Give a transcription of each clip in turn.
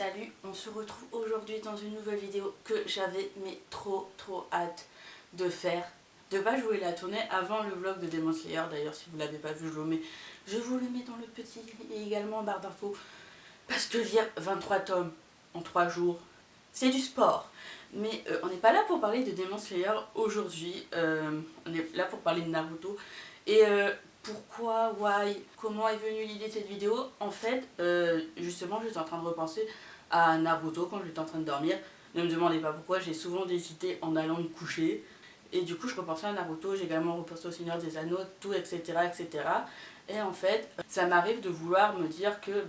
Salut, on se retrouve aujourd'hui dans une nouvelle vidéo que j'avais mais trop hâte de faire. De base je voulais la tourner avant le vlog de Demon Slayer, d'ailleurs si vous ne l'avez pas vu je vous le mets dans le petit et également en barre d'infos. Parce que lire 23 tomes en 3 jours, c'est du sport. Mais on n'est pas là pour parler de Demon Slayer aujourd'hui, on est là pour parler de Naruto. Et pourquoi, why, comment est venue l'idée de cette vidéo? En fait, justement, j'étais en train de repenser à Naruto quand j'étais en train de dormir. Ne me demandez pas pourquoi, j'ai souvent des idées en allant me coucher. Et du coup, je repensais à Naruto, j'ai également repensé au Seigneur des Anneaux, tout, etc., etc. Et en fait, ça m'arrive de vouloir me dire que,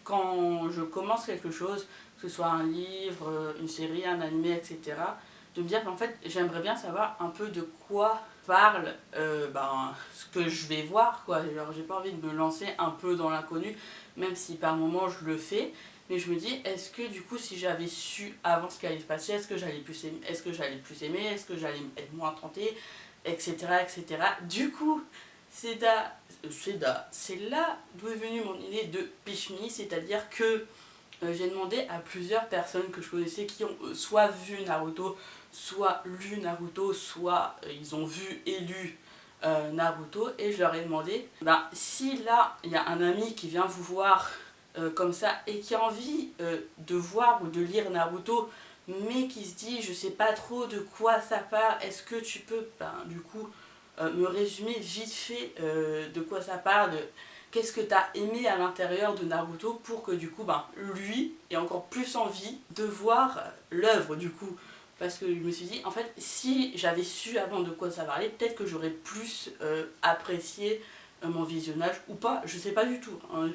quand je commence quelque chose, que ce soit un livre, une série, un animé, etc., de me dire qu'en fait, j'aimerais bien savoir un peu de quoi parle ce que je vais voir, quoi. Genre, j'ai pas envie de me lancer un peu dans l'inconnu, même si par moments je le fais. Mais je me dis, est-ce que du coup, si j'avais su avant ce qui allait se passer, est-ce que j'allais plus aimer, est-ce que j'allais être moins tentée, etc., etc. Du coup, c'est là d'où est venue mon idée de Pitch Me, c'est-à-dire que j'ai demandé à plusieurs personnes que je connaissais qui ont soit vu Naruto, soit lu Naruto, soit ils ont vu et lu Naruto, et je leur ai demandé si là il y a un ami qui vient vous voir comme ça et qui a envie de voir ou de lire Naruto, mais qui se dit je sais pas trop de quoi ça parle, est-ce que tu peux du coup me résumer vite fait de quoi ça parle, qu'est-ce que tu as aimé à l'intérieur de Naruto, pour que du coup lui ait encore plus envie de voir l'œuvre du coup. Parce que je me suis dit, en fait, si j'avais su avant de quoi ça parlait, peut-être que j'aurais plus apprécié mon visionnage, ou pas, je sais pas du tout. Hein.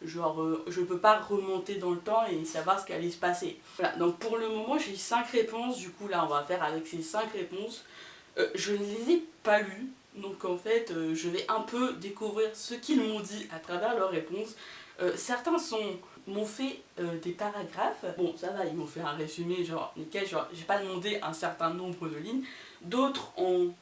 Genre, je peux pas remonter dans le temps et savoir ce qui allait se passer. Voilà, donc pour le moment, j'ai 5 réponses, du coup là on va faire avec ces 5 réponses. Je ne les ai pas lues, donc en fait, je vais un peu découvrir ce qu'ils m'ont dit à travers leurs réponses. Certains m'ont fait des paragraphes. Bon, ça va, ils m'ont fait un résumé, genre nickel, genre j'ai pas demandé un certain nombre de lignes. D'autres,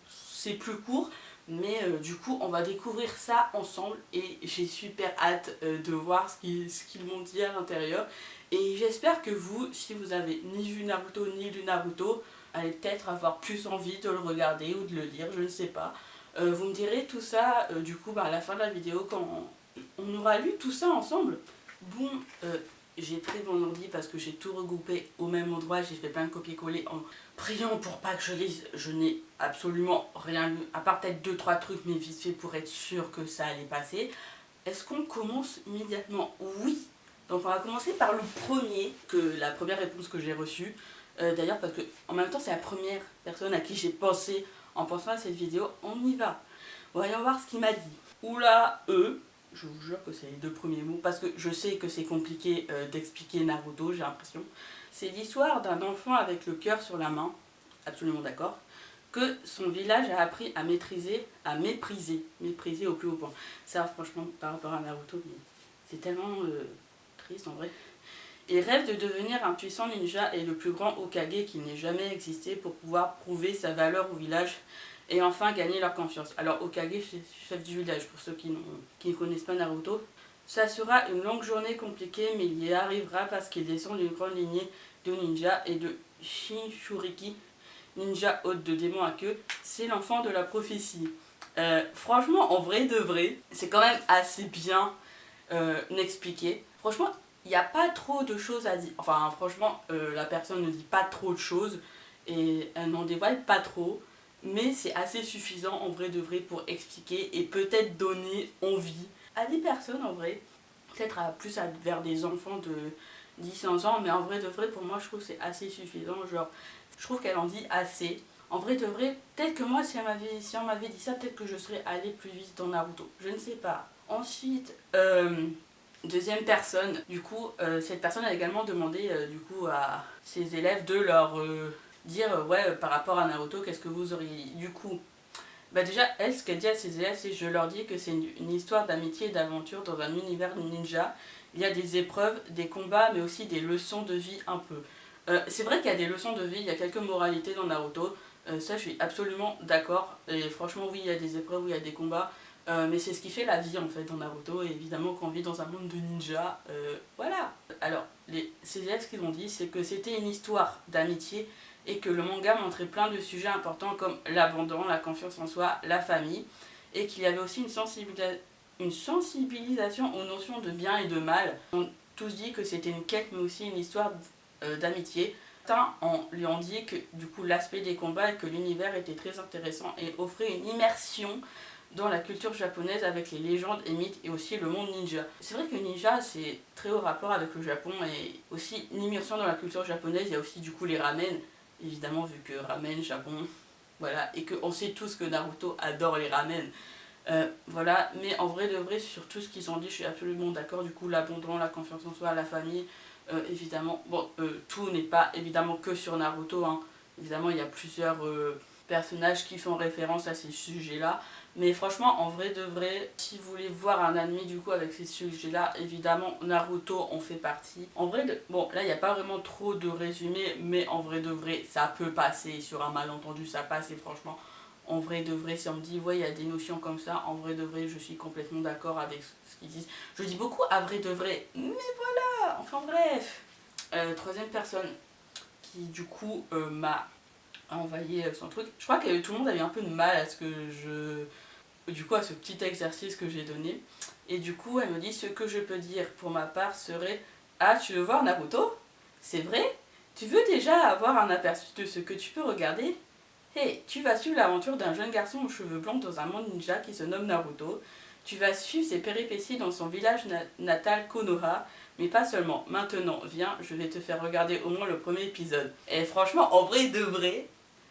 c'est plus court, mais du coup, on va découvrir ça ensemble et j'ai super hâte de voir ce qu'ils m'ont dit à l'intérieur. Et j'espère que vous, si vous avez ni vu Naruto ni lu Naruto, allez peut-être avoir plus envie de le regarder ou de le lire, je ne sais pas. Vous me direz tout ça du coup à la fin de la vidéo quand on aura lu tout ça ensemble. Bon, j'ai pris mon ordi parce que j'ai tout regroupé au même endroit, j'ai fait plein de copier-coller en priant pour pas que je lise. Je n'ai absolument rien lu, à part peut-être 2-3 trucs, mais vite fait pour être sûr que ça allait passer. Est-ce qu'on commence immédiatement? Oui. Donc on va commencer par le premier, la première réponse que j'ai reçue. D'ailleurs parce que en même temps c'est la première personne à qui j'ai pensé en pensant à cette vidéo. On y va. Voyons voir ce qu'il m'a dit. Oula, je vous jure que c'est les 2 premiers mots, parce que je sais que c'est compliqué d'expliquer Naruto, j'ai l'impression. C'est l'histoire d'un enfant avec le cœur sur la main, absolument d'accord, que son village a appris à mépriser au plus haut point. Ça franchement par rapport à Naruto, c'est tellement triste en vrai. Il rêve de devenir un puissant ninja et le plus grand Hokage qui n'ait jamais existé pour pouvoir prouver sa valeur au village et enfin gagner leur confiance. Alors Hokage, c'est chef du village pour ceux qui ne connaissent pas Naruto. Ça sera une longue journée compliquée, mais il y arrivera parce qu'il descend d'une grande lignée de ninja et de Shinchuriki, ninja hôte de démons à queue. C'est l'enfant de la prophétie. Franchement, en vrai de vrai, c'est quand même assez bien expliqué. Franchement, il n'y a pas trop de choses à dire. Enfin, franchement, la personne ne dit pas trop de choses et elle n'en dévoile pas trop. Mais c'est assez suffisant en vrai de vrai pour expliquer et peut-être donner envie à des personnes en vrai. Peut-être plus vers des enfants de 10-15 ans. Mais en vrai de vrai, pour moi, je trouve que c'est assez suffisant. Genre, je trouve qu'elle en dit assez. En vrai de vrai, peut-être que moi, si on m'avait dit ça, peut-être que je serais allée plus vite dans Naruto. Je ne sais pas. Ensuite, deuxième personne, du coup, cette personne a également demandé du coup à ses élèves de leur dire ouais, par rapport à Naruto, qu'est-ce que vous auriez dit. Du coup, déjà, elle, ce qu'elle dit à ses élèves, c'est je leur dis que c'est une histoire d'amitié et d'aventure dans un univers ninja. Il y a des épreuves, des combats, mais aussi des leçons de vie un peu. C'est vrai qu'il y a des leçons de vie, il y a quelques moralités dans Naruto. Ça, je suis absolument d'accord. Et franchement, oui, il y a des épreuves, oui, il y a des combats. Mais c'est ce qui fait la vie en fait dans Naruto, et évidemment quand on vit dans un monde de ninja, voilà. Alors, ces élèves, ce qu'ils ont dit, c'est que c'était une histoire d'amitié et que le manga montrait plein de sujets importants comme l'abandon, la confiance en soi, la famille, et qu'il y avait aussi une sensibilisation aux notions de bien et de mal. On a tous dit que c'était une quête, mais aussi une histoire d'amitié. Certains lui ont dit que du coup l'aspect des combats et que l'univers était très intéressant et offrait une immersion dans la culture japonaise avec les légendes et mythes et aussi le monde ninja. C'est vrai que ninja c'est très haut rapport avec le Japon et aussi une immersion dans la culture japonaise. Il y a aussi du coup les ramen, évidemment vu que ramen, Japon, voilà, et qu'on sait tous que Naruto adore les ramen. Voilà, mais en vrai de vrai sur tout ce qu'ils ont dit je suis absolument d'accord. Du coup l'abandon, la confiance en soi, la famille, évidemment, bon, tout n'est pas évidemment que sur Naruto, hein. Évidemment il y a plusieurs personnages qui font référence à ces sujets là, mais franchement en vrai de vrai si vous voulez voir un anime du coup avec ces sujets là, évidemment Naruto en fait partie. En vrai bon là il n'y a pas vraiment trop de résumé, mais en vrai de vrai ça peut passer sur un malentendu, ça passe. Et franchement en vrai de vrai si on me dit ouais il y a des notions comme ça, en vrai de vrai je suis complètement d'accord avec ce qu'ils disent. Je dis beaucoup à vrai de vrai, mais voilà, enfin bref. Troisième personne qui du coup m'a envoyé son truc. Je crois que tout le monde a eu un peu de mal à ce que du coup à ce petit exercice que j'ai donné. Et du coup elle me dit ce que je peux dire pour ma part serait: ah, tu veux voir Naruto? C'est vrai? Tu veux déjà avoir un aperçu de ce que tu peux regarder? Hey, tu vas suivre l'aventure d'un jeune garçon aux cheveux blancs dans un monde ninja qui se nomme Naruto. Tu vas suivre ses péripéties dans son village natal Konoha, mais pas seulement. Maintenant, viens, je vais te faire regarder au moins le premier épisode. Et franchement, en vrai de vrai,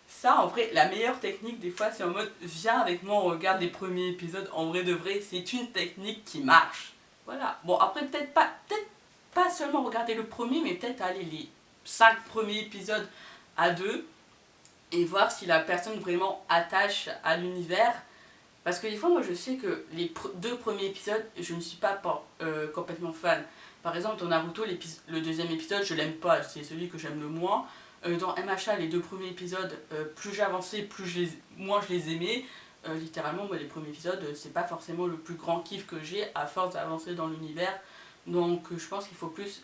ça en vrai, la meilleure technique des fois c'est en mode viens avec moi, on regarde les premiers épisodes. En vrai de vrai, c'est une technique qui marche. Voilà. Bon après peut-être pas seulement regarder le premier, mais peut-être aller les 5 premiers épisodes à deux et voir si la personne vraiment attache à l'univers. Parce que des fois, moi je sais que les deux premiers épisodes, je ne suis pas complètement fan. Par exemple, dans Naruto, le deuxième épisode, je l'aime pas, c'est celui que j'aime le moins. Dans MHA, les deux premiers épisodes, plus j'avançais, moins je les aimais. Littéralement, moi, les premiers épisodes, c'est pas forcément le plus grand kiff que j'ai à force d'avancer dans l'univers. Donc je pense qu'il faut plus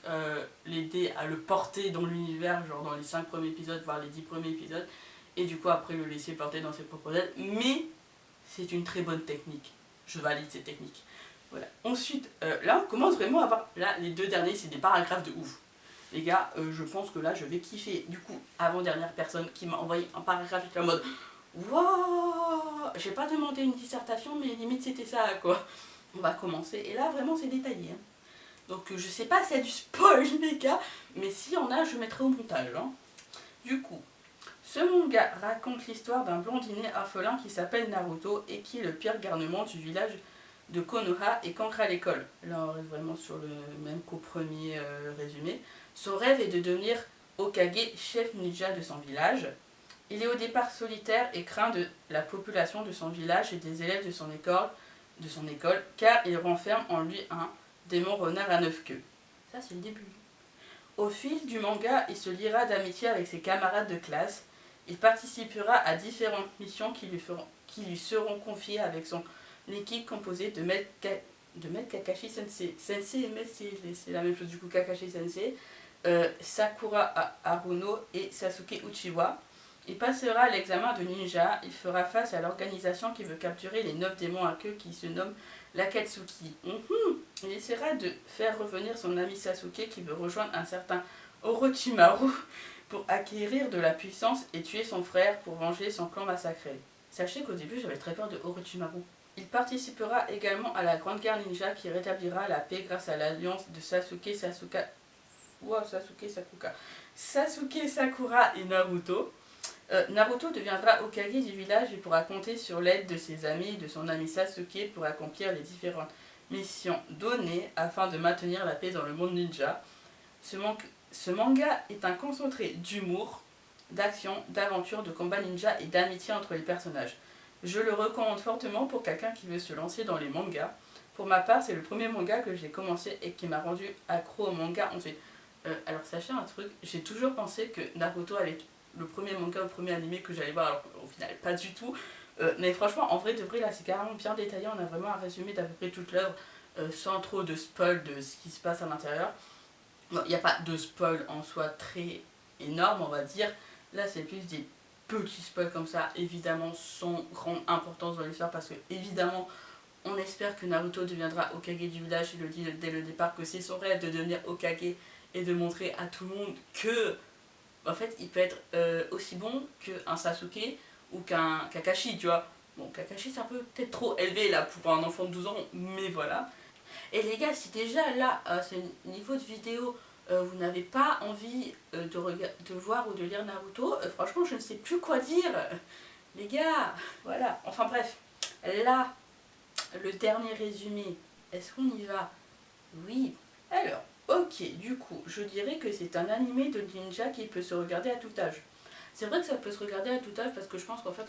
l'aider à le porter dans l'univers, genre dans les 5 premiers épisodes, voire les 10 premiers épisodes. Et du coup, après, le laisser porter dans ses propres aides. Mais c'est une très bonne technique. Je valide cette technique. Voilà. Ensuite, là, on commence vraiment à voir. Là, les deux derniers, c'est des paragraphes de ouf. Les gars, je pense que là, je vais kiffer. Du coup, avant-dernière personne qui m'a envoyé un paragraphe, j'étais en mode waouh! J'ai pas demandé une dissertation, mais limite, c'était ça, quoi. On va commencer. Et là, vraiment, c'est détaillé. Hein. Donc, je sais pas s'il y a du spoil, les gars, mais s'il y en a, je mettrai au montage. Hein. Du coup, ce manga raconte l'histoire d'un blondinet orphelin qui s'appelle Naruto et qui est le pire garnement du village de Konoha et qu'ancre à l'école. Là on reste vraiment sur le même qu'au premier résumé. Son rêve est de devenir Hokage, chef ninja de son village. Il est au départ solitaire et craint de la population de son village et des élèves de son école car il renferme en lui un démon renard à 9 queues. Ça c'est le début. Au fil du manga, il se liera d'amitié avec ses camarades de classe. Il participera à différentes missions qui lui seront confiées avec son équipe composée de Maître Kakashi Sensei. Sensei et Maître, c'est la même chose du coup, Kakashi Sensei, Sakura Haruno et Sasuke Uchiwa. Il passera l'examen de ninja. Il fera face à l'organisation qui veut capturer les 9 démons à queue qui se nomment l'Akatsuki. Il essaiera de faire revenir son ami Sasuke qui veut rejoindre un certain Orochimaru pour acquérir de la puissance et tuer son frère pour venger son clan massacré. Sachez qu'au début j'avais très peur de Orochimaru. Il participera également à la Grande Guerre Ninja qui rétablira la paix grâce à l'alliance de Sasuke Sakura et Naruto. Naruto deviendra Hokage du village et pourra compter sur l'aide de ses amis et de son ami Sasuke pour accomplir les différentes missions données afin de maintenir la paix dans le monde ninja. Ce manga est un concentré d'humour, d'action, d'aventure, de combat ninja et d'amitié entre les personnages. Je le recommande fortement pour quelqu'un qui veut se lancer dans les mangas. Pour ma part, c'est le premier manga que j'ai commencé et qui m'a rendu accro au manga ensuite. Alors sachez un truc, j'ai toujours pensé que Naruto allait être le premier manga, le premier animé que j'allais voir, alors au final pas du tout. Mais franchement, en vrai de vrai, là c'est carrément bien détaillé, on a vraiment un résumé d'à peu près toute l'œuvre sans trop de spoil de ce qui se passe à l'intérieur. Bon, il n'y a pas de spoil en soi très énorme, on va dire. Là, c'est plus des petits spoils comme ça, évidemment, sans grande importance dans l'histoire, parce que, évidemment, on espère que Naruto deviendra Hokage du village. Il le dit dès le départ que c'est son rêve de devenir Hokage et de montrer à tout le monde que, en fait, il peut être aussi bon qu'un Sasuke ou qu'un Kakashi, tu vois. Bon, Kakashi, c'est un peu peut-être trop élevé là pour un enfant de 12 ans, mais voilà. Et les gars, si déjà là, à ce niveau de vidéo, vous n'avez pas envie de voir ou de lire Naruto, franchement, je ne sais plus quoi dire. Les gars, voilà. Enfin bref, là, le dernier résumé, est-ce qu'on y va? Oui. Alors, ok, du coup, je dirais que c'est un animé de ninja qui peut se regarder à tout âge. C'est vrai que ça peut se regarder à tout âge parce que je pense qu'en fait,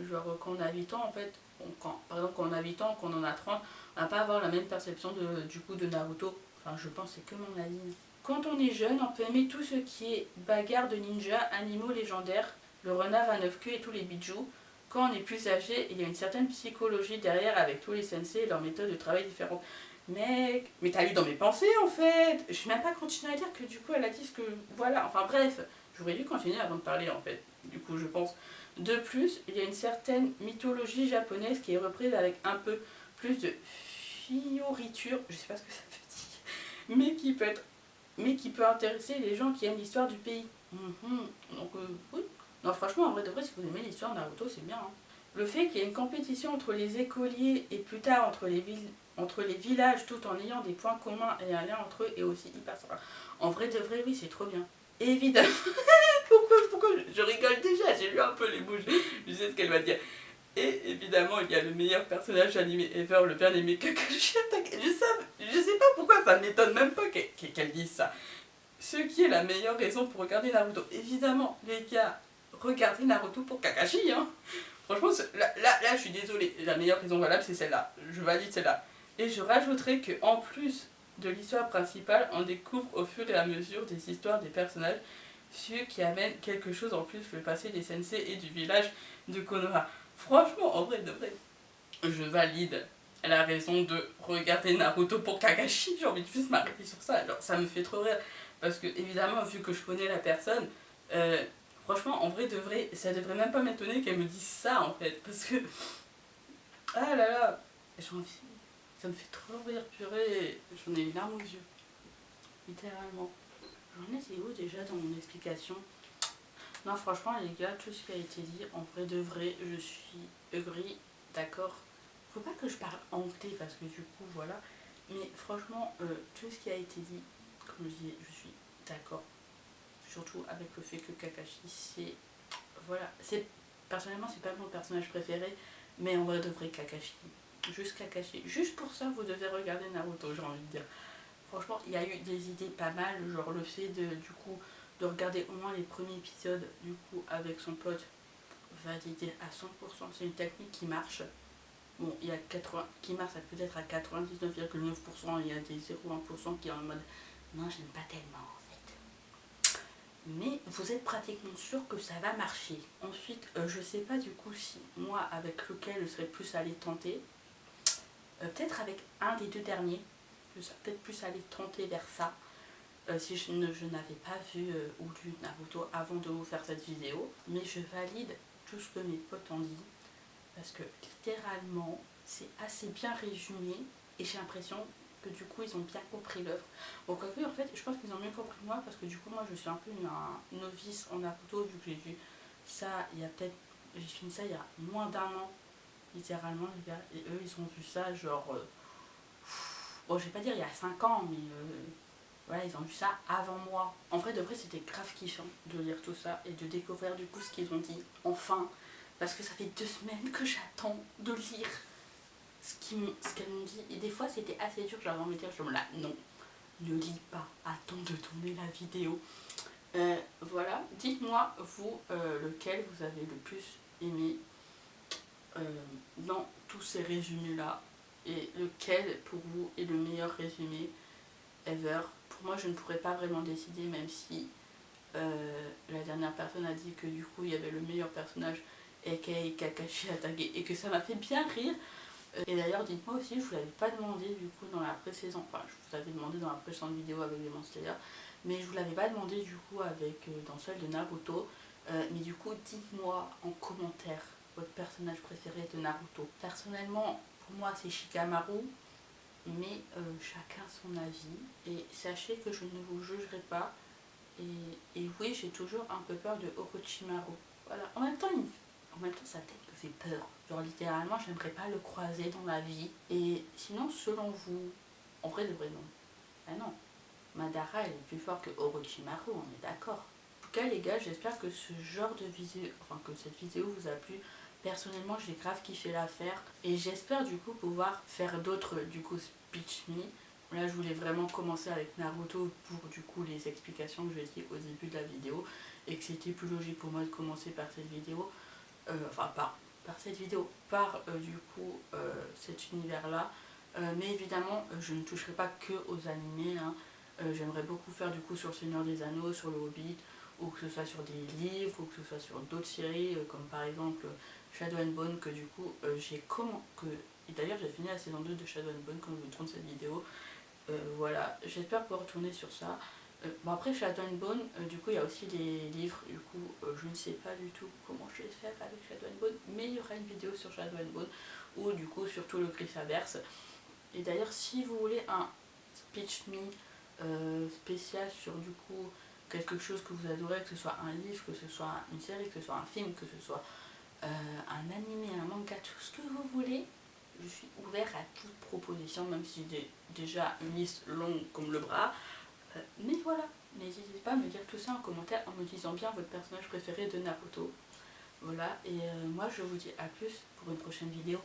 genre, quand on a 8 ans, en fait, par exemple, quand on a 8 ans, quand on en a 30, on va pas avoir la même perception du coup de Naruto. Enfin, je pense, c'est que mon avis. Quand on est jeune, on peut aimer tout ce qui est bagarre de ninja, animaux légendaires, le renard à 9 queues et tous les bijoux. Quand on est plus âgé, il y a une certaine psychologie derrière avec tous les sensei et leurs méthodes de travail différentes. Mec, mais t'as lu dans mes pensées en fait. Je vais même pas continuer à dire que du coup elle a dit ce que... Voilà, enfin bref, j'aurais dû continuer avant de parler en fait. Du coup je pense. De plus, il y a une certaine mythologie japonaise qui est reprise avec un peu plus de fioriture, je sais pas ce que ça veut dire, mais qui peut intéresser les gens qui aiment l'histoire du pays. Donc oui. Non franchement en vrai de vrai si vous aimez l'histoire de Naruto c'est bien. Hein. Le fait qu'il y ait une compétition entre les écoliers et plus tard entre les villages tout en ayant des points communs et un lien entre eux est aussi hyper sympa. En vrai de vrai oui c'est trop bien. Évidemment. pourquoi je rigole déjà, j'ai lu un peu les bouches, je sais ce qu'elle va dire. Et évidemment, il y a le meilleur personnage animé ever, le bien aimé Kakashi. Je sais pas pourquoi ça m'étonne même pas qu'elle dise ça. Ce qui est la meilleure raison pour regarder Naruto. Évidemment, les gars, regardez Naruto pour Kakashi. Hein. Franchement, là, je suis désolée. La meilleure raison valable, c'est celle-là. Je valide celle-là. Et je rajouterai qu'en plus de l'histoire principale, on découvre au fur et à mesure des histoires des personnages, ce qui amène quelque chose en plus, le passé des sensei et du village de Konoha. Franchement, en vrai de vrai, je valide la raison de regarder Naruto pour Kakashi. J'ai envie de juste m'arrêter sur ça. Alors, ça me fait trop rire. Parce que, évidemment, vu que je connais la personne, franchement, en vrai de vrai, ça devrait même pas m'étonner qu'elle me dise ça, en fait. Parce que, ah là là, j'ai envie, ça me fait trop rire, purée. J'en ai les larmes aux yeux. Littéralement. J'en étais où déjà dans mon explication? Non, franchement, les gars, tout ce qui a été dit, en vrai de vrai, je suis agree, d'accord. Faut pas que je parle anglais parce que du coup, voilà. Mais franchement, tout ce qui a été dit, comme je disais, je suis d'accord. Surtout avec le fait que Kakashi, c'est... Voilà. Personnellement, c'est pas mon personnage préféré, mais en vrai de vrai, Kakashi. Juste Kakashi. Juste pour ça, vous devez regarder Naruto, j'ai envie de dire. Franchement, il y a eu des idées pas mal, genre le fait du coup de regarder au moins les premiers épisodes du coup avec son pote, validé à 100%. C'est une technique qui marche. Bon, il y a 80 qui marche peut-être à 99,9%, il y a des 0,1% qui est en mode non, j'aime pas tellement en fait. Mais vous êtes pratiquement sûr que ça va marcher. Ensuite, je sais pas du coup si moi avec lequel je serais plus allé tenter. Peut-être avec un des deux derniers. Je serais peut-être plus allé tenter vers ça. Si je n'avais pas vu ou lu Naruto avant de vous faire cette vidéo. Mais je valide tout ce que mes potes ont dit. Parce que littéralement, c'est assez bien résumé. Et j'ai l'impression que du coup, ils ont bien compris l'œuvre. Bon, quoique, en fait, je pense qu'ils ont mieux compris que moi. Parce que du coup, moi, je suis un peu un novice en Naruto. Vu que j'ai vu ça, il y a peut-être... J'ai fini ça il y a moins d'un an. Littéralement, les gars. Et eux, ils ont vu ça genre... bon, je vais pas dire il y a 5 ans, mais... voilà, ils ont vu ça avant moi. En vrai, de vrai, c'était grave kiffant de lire tout ça et de découvrir du coup ce qu'ils ont dit. Enfin, parce que ça fait 2 semaines que j'attends de lire ce qu'elles m'ont dit. Et des fois, c'était assez dur, j'avais envie de dire, je me là, non, ne lis pas, attends de tourner la vidéo. Voilà, dites-moi, vous, lequel vous avez le plus aimé dans tous ces résumés-là. Et lequel, pour vous, est le meilleur résumé ever. Pour moi, je ne pourrais pas vraiment décider, même si la dernière personne a dit que du coup, il y avait le meilleur personnage, aka Kakashi Atage, et que ça m'a fait bien rire. Et d'ailleurs, dites-moi aussi, je vous l'avais pas demandé du coup dans la précédente, enfin, je vous avais demandé dans la précédente vidéo avec Demon Slayer, mais je vous l'avais pas demandé du coup avec dans celle de Naruto. Mais du coup, dites-moi en commentaire votre personnage préféré de Naruto. Personnellement, pour moi, c'est Shikamaru, mais chacun son avis. Et sachez que je ne vous jugerai pas. Et oui, j'ai toujours un peu peur de Orochimaru. Voilà. En même temps, sa tête me fait peur. Genre littéralement, j'aimerais pas le croiser dans la vie. Et sinon, selon vous, en vrai de vrai non. Ah non, Madara elle est plus fort que Orochimaru, on est d'accord. En tout cas les gars, j'espère que ce genre de vidéo, enfin que cette vidéo vous a plu. Personnellement, j'ai grave kiffé la faire. Et j'espère du coup pouvoir faire d'autres du coup Speech Me. Là, je voulais vraiment commencer avec Naruto pour du coup les explications que j'ai dit au début de la vidéo. Et que c'était plus logique pour moi de commencer par cette vidéo. Par cette vidéo, par du coup cet univers-là. Mais évidemment, je ne toucherai pas que aux animés. Hein. J'aimerais beaucoup faire du coup sur le Seigneur des Anneaux, sur le Hobbit, ou que ce soit sur des livres, ou que ce soit sur d'autres séries, comme par exemple Shadow and Bone, que du coup j'ai comment que. Et d'ailleurs j'ai fini la saison 2 de Shadow and Bone quand je vous tourne cette vidéo. Voilà, j'espère pouvoir retourner sur ça. Bon après Shadow and Bone, du coup il y a aussi des livres, du coup je ne sais pas du tout comment je vais faire avec Shadow and Bone, mais il y aura une vidéo sur Shadow and Bone, ou du coup sur tout le Grishaverse. Et d'ailleurs si vous voulez un Speech Me spécial sur du coup quelque chose que vous adorez, que ce soit un livre, que ce soit une série, que ce soit un film, que ce soit un animé, un manga, tout ce que vous voulez, je suis ouvert à toute proposition, même si j'ai déjà une liste longue comme le bras. Mais voilà, n'hésitez pas à me dire tout ça en commentaire en me disant bien votre personnage préféré de Naruto. Voilà, et moi je vous dis à plus pour une prochaine vidéo.